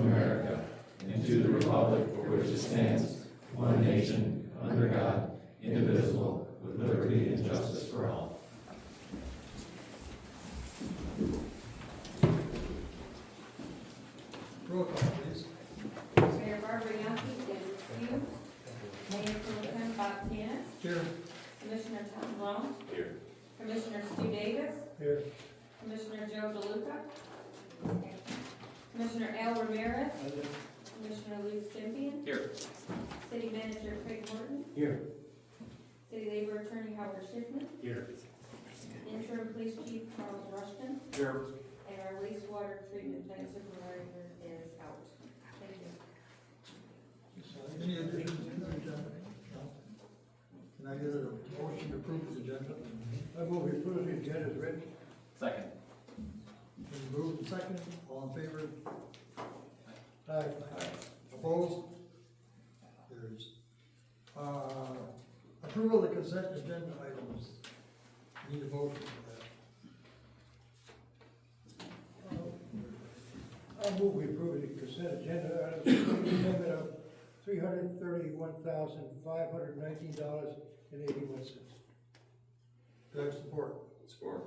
America and to the republic for which it stands, one nation, under God, indivisible, with liberty and justice for all. Roll call, please. Mayor Barbara Yankee is excused. Mayor Pro Tem Bob Cannon. Here. Commissioner Tom Long. Here. Commissioner Stu Davis. Here. Commissioner Joe DeLuca. Commissioner Al Ramirez. Commissioner Lou Stempien. Here. City Manager Craig Horton. Here. City Labor Attorney Howard Schiffman. Here. Interim Police Chief Charles Rushton. Here. And our wastewater treatment plant supervisor is out. Thank you. Any additions to the agenda? No? Can I get a motion to approve the agenda? I move we approve the agenda as written. Second. Been moved and seconded, all in favor? Aye. Opposed? Carries. Approval of the consent agenda items. Need a motion for that. I move we approve the consent agenda items to the limit of $331,519.81. Do I have support? Support.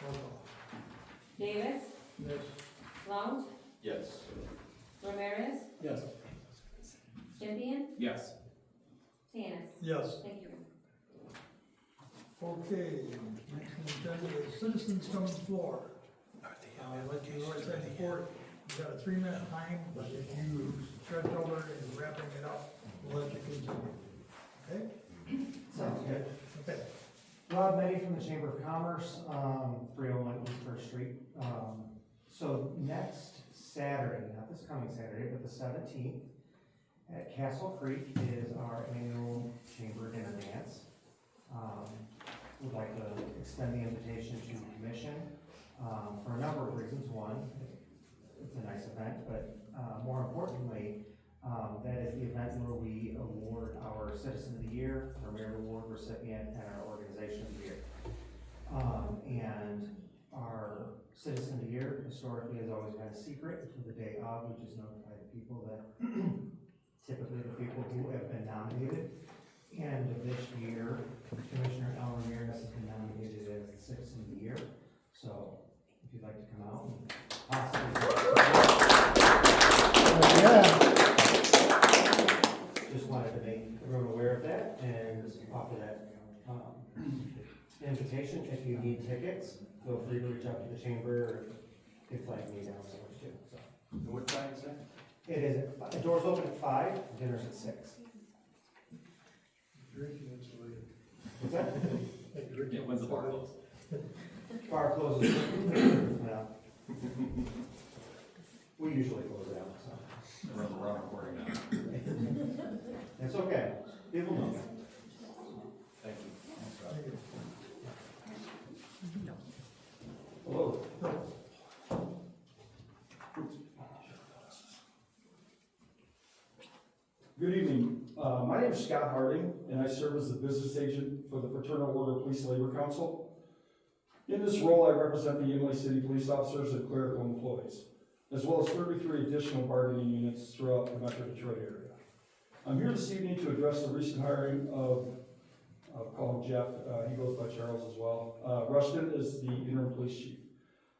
Roll call. Davis. Yes. Long. Yes. Ramirez. Yes. Stempien. Yes. Tanis. Yes. Thank you. Okay, next on the agenda is citizens come to the floor. Like you always said before, you got a 3-minute time, but if you stretch over and wrapping it up, we'll let you continue. Okay? Sounds good. Okay. Rob Meddy from the Chamber of Commerce, 301 East First Street. So next Saturday, not this coming Saturday, but the 17th, at Castle Creek is our annual Chamber Dinner Dance. We'd like to extend the invitation to the commission for a number of reasons. One, it's a nice event, but more importantly, that is the event where we award our Citizen of the Year, our Merit Award recipient, and our Organization of the Year. And our Citizen of the Year historically has always been a secret to the day of. We just notify the people that typically the people who have been nominated. And this year, Commissioner Al Ramirez has been nominated as the Citizen of the Year. So if you'd like to come out and possibly. Just wanted to make everyone aware of that and offer that invitation. If you need tickets, feel free to reach out to the chamber or get flag me downstairs too. So And what time is that? it is, the doors open at 5, dinner's at 6. Drinking insulated. What's that? Yeah, when's the bar close? Bar closes. Well, we usually close it out, so. We're recording now. It's okay. People know. Thank you. Thank you. Hello. Good evening. My name is Scott Harding, and I serve as the business agent for the Fraternal Order Police Labor Council. In this role, I represent the Imlay City Police officers and clerical employees, as well as 33 additional bargaining units throughout the Metro Detroit area. I'm here this evening to address the recent hiring of, I'll call him Jeff, he goes by Charles as well. Rushton is the interim police chief.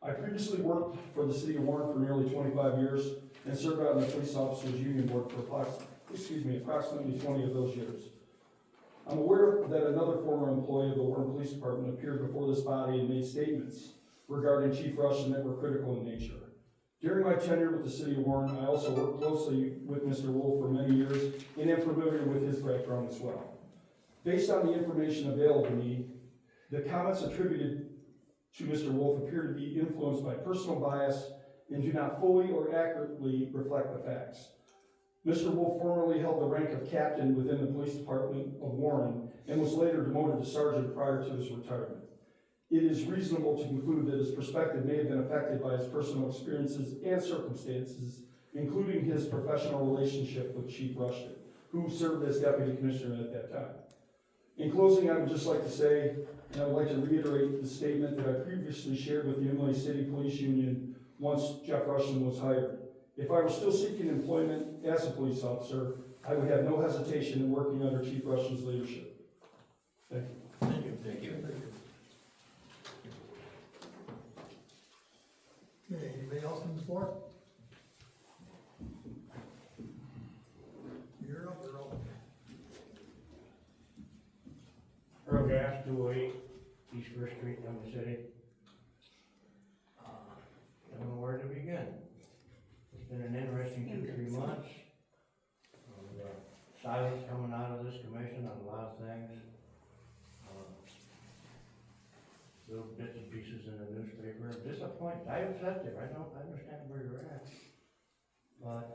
I previously worked for the city of Warren for nearly 25 years and served on the Police Officers Union Board for approximately 20 of those years. I'm aware that another former employee of the Warren Police Department appeared before this body and made statements regarding Chief Rushton that were critical in nature. During my tenure with the city of Warren, I also worked closely with Mr. Wolf for many years and am familiar with his background as well. Based on the information available to me, the comments attributed to Mr. Wolf appear to be influenced by personal bias and do not fully or accurately reflect the facts. Mr. Wolf formerly held the rank of captain within the police department of Warren and was later demoted to sergeant prior to his retirement. It is reasonable to conclude that his perspective may have been affected by his personal experiences and circumstances, including his professional relationship with Chief Rushton, who served as deputy commissioner at that time. In closing, I would just like to say, and I would like to reiterate the statement that I previously shared with the Imlay City Police Union once Jeff Rushing was hired. If I were still seeking employment as a police officer, I would have no hesitation in working under Chief Rushing's leadership. Thank you. Thank you. Thank you. Okay, anybody else on the floor? You're up, Earl. Earl Gass, 208 East First Street, Lemon City. Don't know where to begin. It's been an interesting 2-3 months. Silence coming out of this commission on a lot of things. Little bits and pieces in the newspaper. Disappointed. I accept it. I don't understand where you're at. But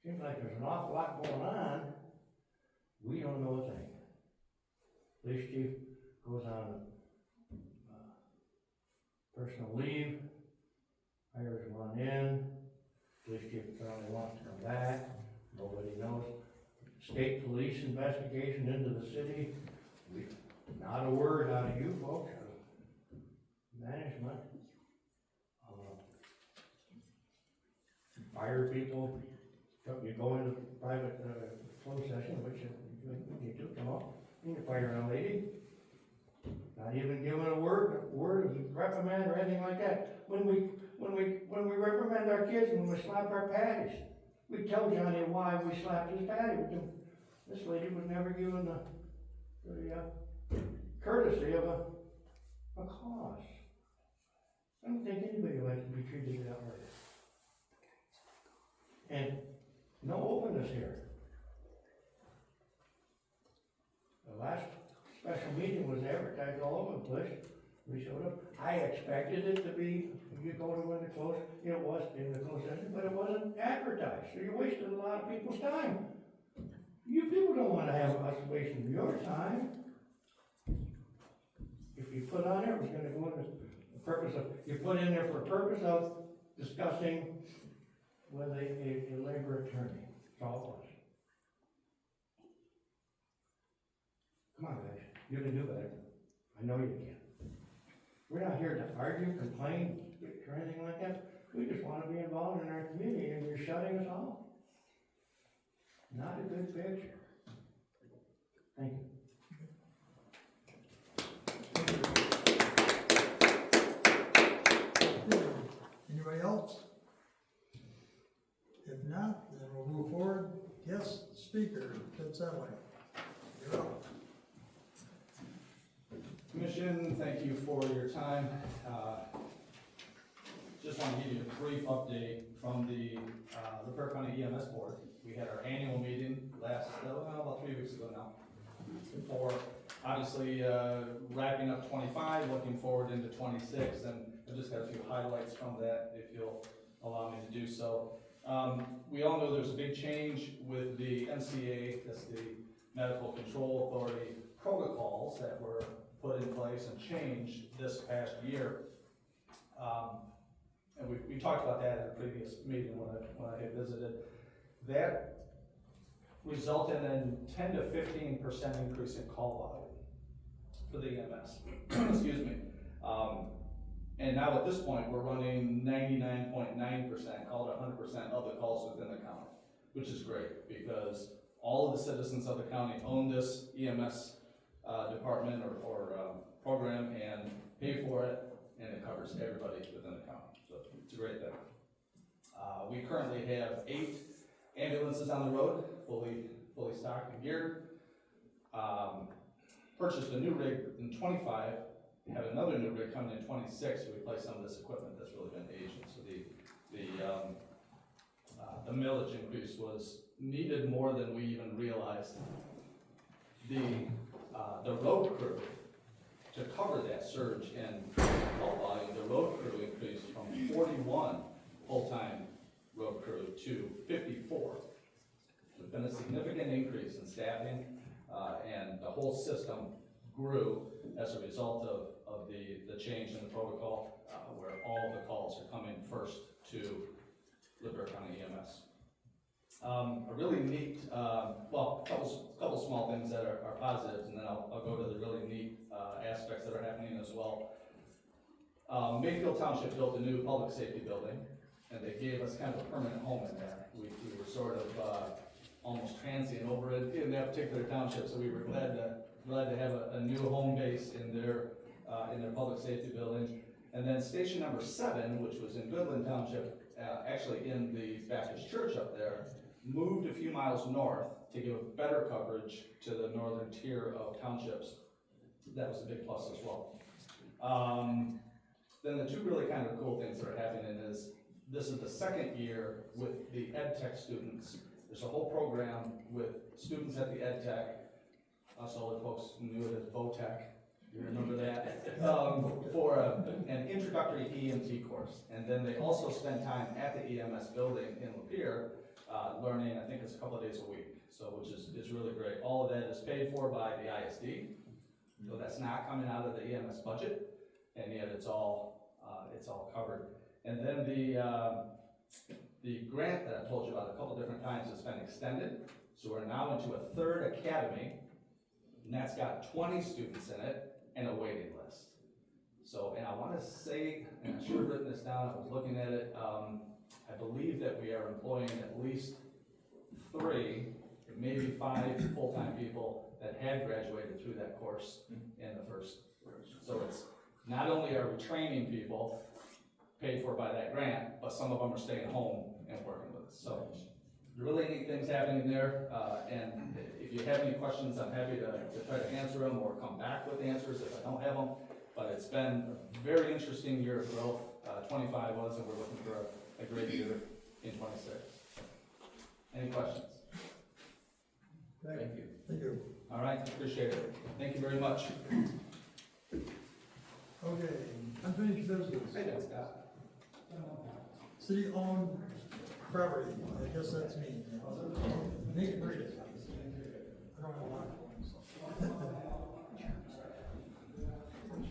seems like there's an awful lot going on. We don't know a thing. Police chief goes on personal leave, hires one in, police chief apparently wants to come back, nobody knows. State police investigation into the city, not a word out of you folks, management. Fire people, you go into private closed session, which you need to come up, you need to fire a lady. Not even giving a word of reprimand or anything like that. When we reprimand our kids, when we slap our patties, we tell Johnny why we slapped his patty. This lady was never given the courtesy of a cause. I don't think anybody likes to be treated that way. And no openness here. The last special meeting was advertised all over the place. We showed up. I expected it to be, you go to in the closed, it was in the closed session, but it wasn't advertised. So you wasted a lot of people's time. You people don't want to have us wasting your time. If you put on there, it was going to go into the purpose of, you put in there for a purpose of discussing with a labor attorney. That's all it was. Come on, guys. You can do better. I know you can. We're not here to argue, complain, or anything like that. We just want to be involved in our community, and you're shutting us off. Not a good picture. Thank you. Anybody else? If not, then we'll move forward. Yes, speaker, Ted Sadler. You're up. Commission, thank you for your time. Just want to give you a brief update from the Perry County EMS Board. We had our annual meeting about 3 weeks ago now. For obviously wrapping up 25, looking forward into 26, and I've just got a few highlights from that if you'll allow me to do so. We all know there's a big change with the NCA, that's the Medical Control Authority protocols that were put in place and changed this past year. And we talked about that in a previous meeting when I had visited. That resulted in 10 to 15% increase in call volume for the EMS. Excuse me. And now at this point, we're running 99.9%, call it 100% of the calls within the county, which is great because all of the citizens of the county own this EMS department or program and pay for it, and it covers everybody within the county. So it's a great thing. We currently have 8 ambulances on the road, fully stocked and geared. Purchased a new rig in 25, have another new rig coming in 26 to replace some of this equipment that's really been aging. So the millage increase was needed more than we even realized. The road crew, to cover that surge in call volume, the road crew increased from 41 full-time road crew to 54. There's been a significant increase in staffing, and the whole system grew as a result of the change in the protocol, where all of the calls are coming first to Perry County EMS. A really neat, well, couple small things that are positives, and then I'll go to the really neat aspects that are happening as well. Mayfield Township built a new public safety building, and they gave us kind of a permanent home in there. We were sort of, almost transient over it in that particular township, so we were glad to have a new home base in their public safety building. And then station number 7, which was in Goodland Township, actually in the Baptist church up there, moved a few miles north to give better coverage to the northern tier of townships. That was a big plus as well. Then the two really kind of cool things that are happening is, this is the second year with the Ed Tech students. There's a whole program with students at the Ed Tech. Us older folks knew it as VOTech. You remember that? For an introductory EMT course. And then they also spend time at the EMS building in Lapeer, learning, I think it's a couple of days a week. So, which is really great. All of that is paid for by the ISD. So that's not coming out of the EMS budget, and yet it's all covered. And then the grant that I told you about a couple different times has been extended. So we're now into a 3rd academy, and that's got 20 students in it and a waiting list. So, and I want to say, and I should have written this down, I was looking at it, I believe that we are employing at least 3, maybe 5 full-time people that had graduated through that course in the first. So it's, not only are we training people paid for by that grant, but some of them are staying home and working with us. So really neat things happening there. And if you have any questions, I'm happy to try to answer them or come back with answers if I don't have them. But it's been a very interesting year of growth. 25 was, and we're looking for a great year in 26. Any questions? Thank Thank you. Thank you. All right, appreciate it. Thank you very much. Okay, unfinished business. City-owned property, I guess that's me. Nate Brady. I don't know why.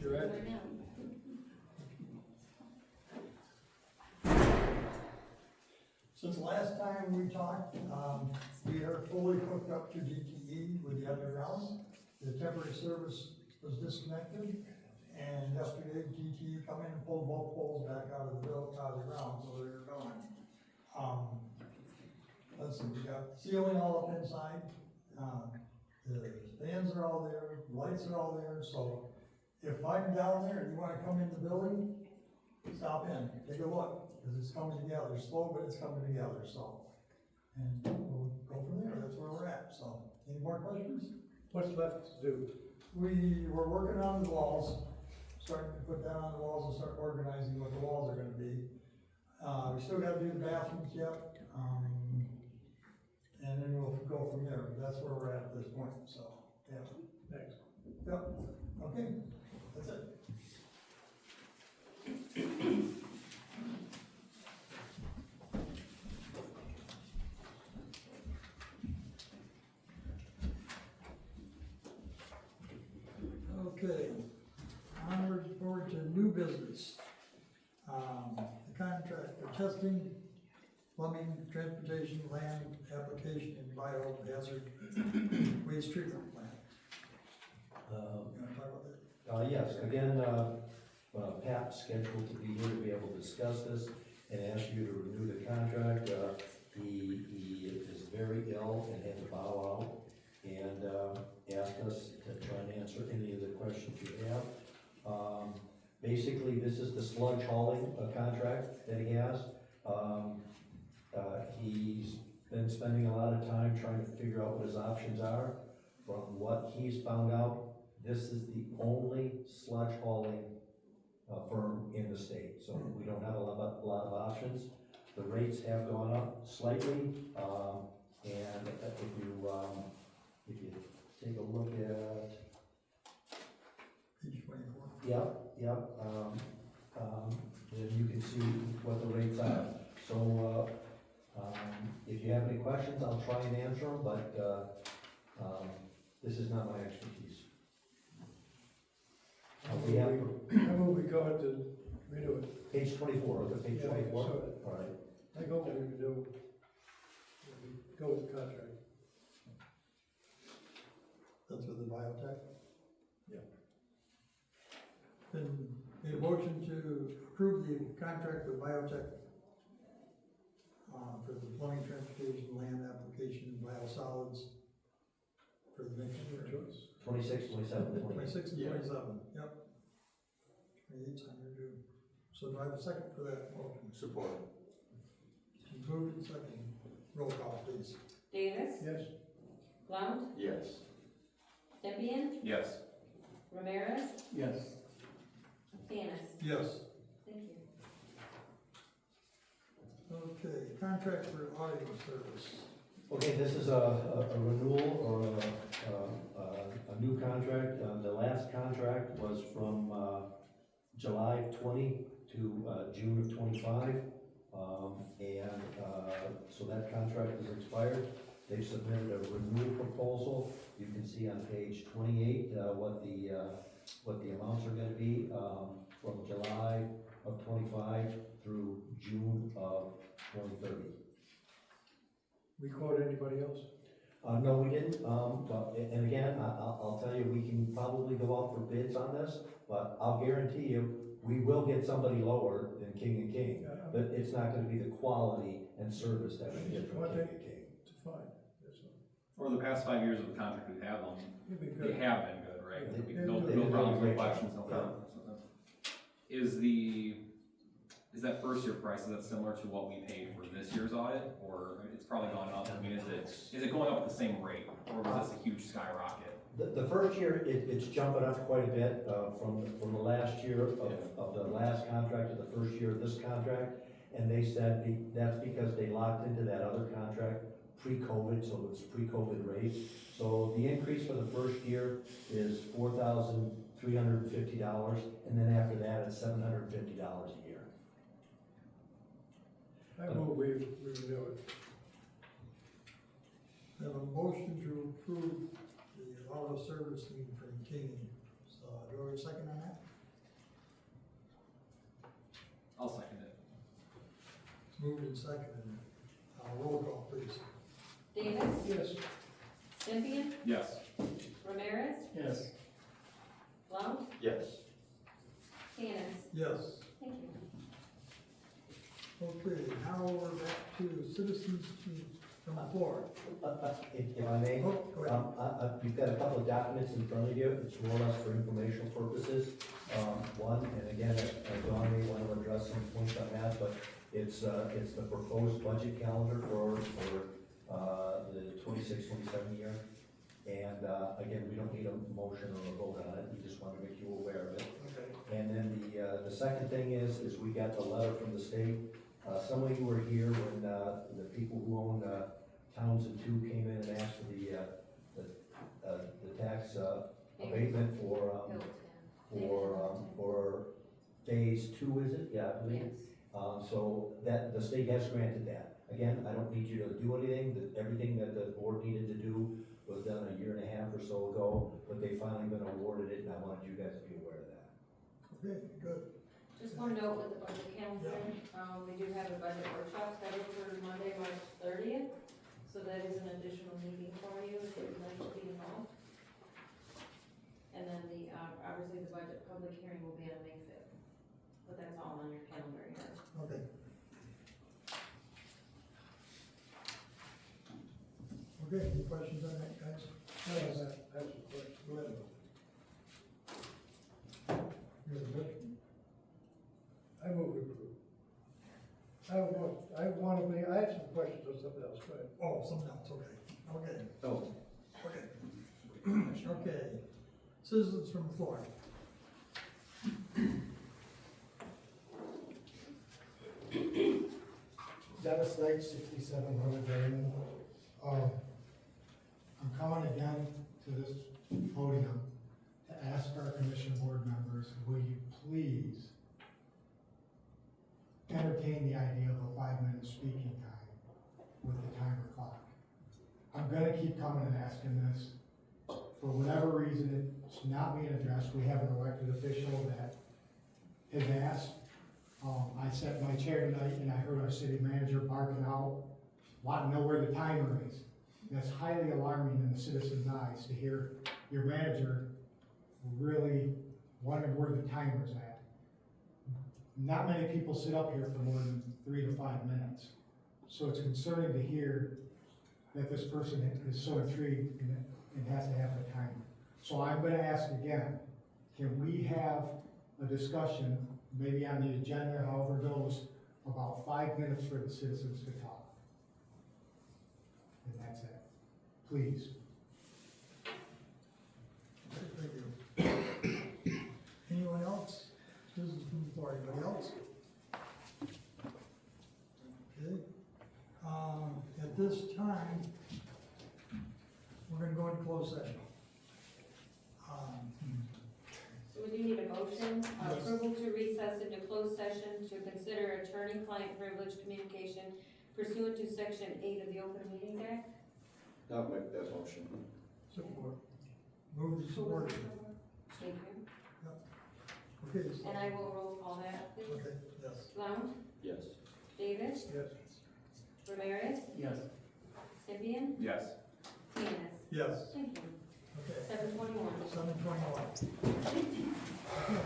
You ready? Since last time we talked, we are fully hooked up to DTE with the underground. The temporary service was disconnected, and yesterday DTE come in and pulled both poles back out of the ground, so they're gone. Let's see, we got ceiling all up inside, the fans are all there, lights are all there, so if I'm down there and you wanna come in the building, stop in, take a look, because it's coming together, slow, but it's coming together, so. And we'll go from there, that's where we're at, so. Any more questions? What's left to do? We were working on the walls, starting to put that on the walls and start organizing what the walls are gonna be. We still gotta do the bathrooms yet, and then we'll go from there, but that's where we're at this point, so, yeah. Thanks. Yep, okay, that's it. Okay, onward forward to new business. The contract for testing, plumbing, transportation, land, application, and biohazard waste treatment plant. You wanna talk about that? Yes, again, Pat's scheduled to be here to be able to discuss this and ask you to renew the contract. He is very ill and had to bow out, and asked us to try and answer any of the questions you have. Basically, this is the sludge hauling contract that he has. He's been spending a lot of time trying to figure out what his options are. From what he's found out, this is the only sludge hauling firm in the state, so we don't have a lot of options. The rates have gone up slightly, and if you take a look at, Page 24. then you can see what the rates are. So, if you have any questions, I'll try and answer them, but, this is not my expertise. We have, I move we go into renew it. page 24, look at page Yeah, 24. so All right. I go we renew, we go with the contract. That's with the biotech? Yeah. Been Need a motion to approve the contract with Biotech for the plumbing, transportation, land application, biosolids for the next year. 26, 27, 28. 26 and 27, yep. 28's on your due. So do I have a second for that motion? Support. Moved and second. Roll call, please. Davis, Yes. Blount, Yes. Stempien, Yes. Ramirez, Yes. Candace. Yes. Thank you. Okay, contract for auditing service. Okay, this is a renewal or a new contract. The last contract was from July 20 to June of 25. So that contract is expired. They've submitted a renewal proposal. You can see on page 28 what the amounts are going to be from July of 25 through June of 2030. We quote anybody else? No, we didn't, but, and again, I'll tell you, we can probably go out for bids on this, but I'll guarantee you, we will get somebody lower than King and King, but it's not gonna be the quality and service that we get from What King they- and King. It's fine. That's all. For the past 5 years of the contract we've had them, You've been they good. have been good, right? They- No they no did a problems, no great job. questions, no comments. Is that first year price, is that similar to what we paid for this year's audit? Or it's probably gone up, I mean, is it going up at the same rate, or was this a huge skyrocket? The first year, it's jumping up quite a bit, from the last year of the last contract to the first year of this contract. And they said that's because they locked into that other contract pre-COVID, so it's pre-COVID rate. So the increase for the first year is $4,350, and then after that, it's $750 a year. I move we renew it. I have a motion to approve the auto servicing from King. So do I have a second on that? I'll second it. It's moved and seconded. Roll call, please. Davis, Yes. Stempien, Yes. Ramirez, Yes. Blount, Yes. Candace. Yes. Thank you. Okay, now we're back to citizens from the floor. If I may, Oh, go ahead. you've got a couple of documents in front of you, it's more or less for informational purposes. One, and again, Dawn may want to address some points on that, but it's the proposed budget calendar for the 26-27 year. And, again, we don't need a motion or a vote on it, we just want to make you aware of it. Okay. And then the second thing is we got the letter from the state. Some of you were here when, the people who own, Townsend 2 came in and asked for the tax, abatement for phase 2, is it? Yeah, I believe. So that, the state has granted that. Again, I don't need you to do anything, everything that the board needed to do was done a year and a half or so ago, but they finally been awarded it, and I wanted you guys to be aware of that. Okay, good. Just one note with the budget calendar, we do have a budget workshop scheduled for Monday, March 30th. So that is an additional meeting for you if you'd like to be involved. And then obviously the budget public hearing will be on May 5th. But that's all on your calendar here. Okay. Okay, any questions on that, guys? That's a question. Go ahead. You have a motion? I move we approve. I have some questions on something else, go ahead. Oh, something else, okay. Okay, Oh. okay. Okay. Citizens from the floor. Dennis Knight, 6700 Raymond. I'm coming again to this podium to ask our commission board members, will you please entertain the idea of a 5-minute speaking time with the timer clock? I'm gonna keep coming and asking this. For whatever reason, it's not being addressed. We have an elected official that has asked. I sat in my chair tonight and I heard our city manager barking out, wanting to know where the timer is. That's highly alarming in the citizens' eyes to hear your manager really wondering where the timer's at. not many people sit up here for more than 3 to 5 minutes. So it's concerning to hear that this person is so intrigued and has to have a timer. So I'm gonna ask again, can we have a discussion, maybe on the agenda, however it goes, about 5 minutes for the citizens to talk? And that's it. Please. Thank you. Anyone else? This is from the floor, anybody else? Okay, at this time, we're gonna go into closed session. So we do need a motion, Yes. approval to recess into closed session to consider attorney-client privilege communication pursuant to section 8 of the Open Meetings Act. I'll make that motion. Support. Move to support. Thank you. Okay, so, And I will roll call that, please. okay, yes. Blount, Yes. Davis, Yes. Ramirez, Yes. Sempian, Yes. Tinas. Yes. Thank you. Okay, 7:21. 7:21.